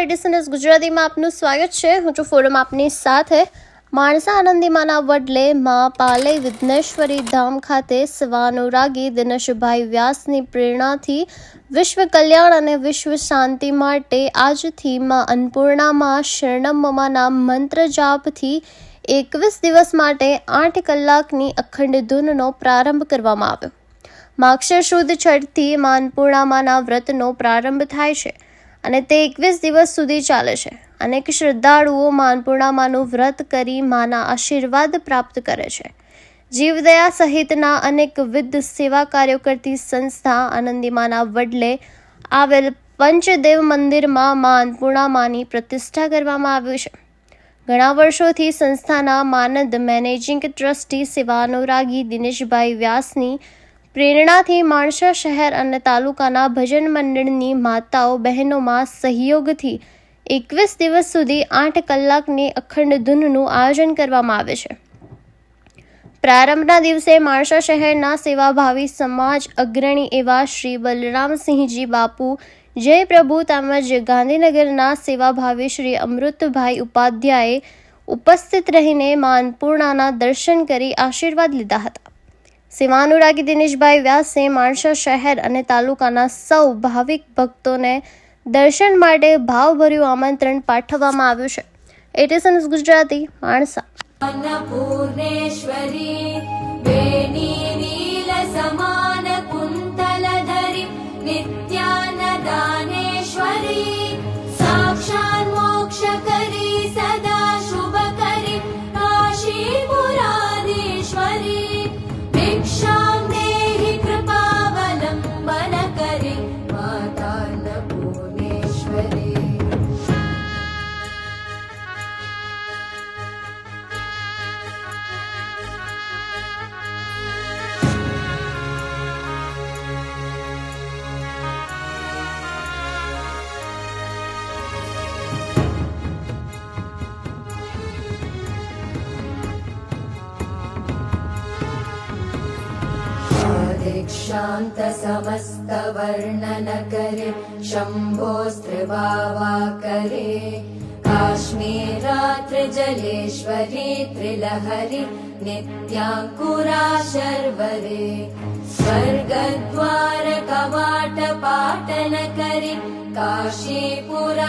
Editions ગુજરાતીમાં આપનું સ્વાગત છે। હું છું ફોરમ આપની સાથે। માણસા આનંદીમાના વડલે માં પાલે વિઘ્નેશ્વરી ધામ ખાતે સ્વાનુરાગી દિનેશભાઈ વ્યાસની પ્રેરણાથી વિશ્વ કલ્યાણ અને વિશ્વ શાંતિ માટે આજથી માં અન્નપૂર્ણામાં શરણમમાના મંત્ર જાપથી 21 દિવસ માટે 8 કલાકની અખંડ ધૂનનો પ્રારંભ કરવામાં આવ્યો। માક્ષર શુદ્ધ છઠથી માં અન્નપૂર્ણામાના વ્રતનો પ્રારંભ થાય છે અને તે 21 દિવસ સુધી ચાલે છે। અનેક શ્રદ્ધાળુઓ માં અન્નપૂર્ણામાનું વ્રત કરી માના આશીર્વાદ પ્રાપ્ત કરે છે। જીવદયા સહિતના અનેકવિધ સેવા કાર્યો કરતી સંસ્થા આનંદીમાના વડલે આવેલ પંચદેવ મંદિરમાં માં અન્નપૂર્ણામાની પ્રતિષ્ઠા કરવામાં આવી છે। ઘણા વર્ષોથી સંસ્થાના માનદ મેનેજિંગ ટ્રસ્ટી સેવાનુરાગી દિનેશભાઈ વ્યાસની પ્રેરણાથી માણસા શહેર અને તાલુકાના ભજન મંડળની માતાઓ બહેનોમાં સહયોગથી 21 દિવસ સુધી 8 કલાકની અખંડ ધૂનનું આયોજન કરવામાં આવે છે। પ્રારંભના દિવસે માણસા શહેરના સેવાભાવી સમાજ અગ્રણી એવા શ્રી બલરામસિંહજી બાપુ જય પ્રભુ તેમજ ગાંધીનગરના સેવાભાવી શ્રી અમૃતભાઈ ઉપાધ્યાયે ઉપસ્થિત રહીને માં અન્નપૂર્ણાના દર્શન કરી આશીર્વાદ લીધા હતા। સેવાનુરાગી દિનેશભાઈ વ્યાસે માણસા શહેર અને તાલુકાના સૌ ભાવિક ભક્તોને દર્શન માટે ભાવભર્યું આમંત્રણ પાઠવવામાં આવ્યું છે। એડિશનસ ગુજરાતી માણસા। अन्नपूर्णेश्वरी वेणी नील समान कुन्तलधरी नित्यान्नदानेश्वरी साक्षात् मोक्षकरी सदा शुभकरी काशीपुराधीश्वरी भिक्षां देहि कृपावलम्बनकरी माता अन्नपूर्णेश्वरी। दीक्षान्त समस्त वर्णन करे शम्भोस्त्रिभावा करे काश्मीरात्र जलेश्वरी त्रिलहरी नित्याङ्कुरा शर्वरे स्वर्गद्वार कवाट पाटन करे काशीपुराधीश्वरी।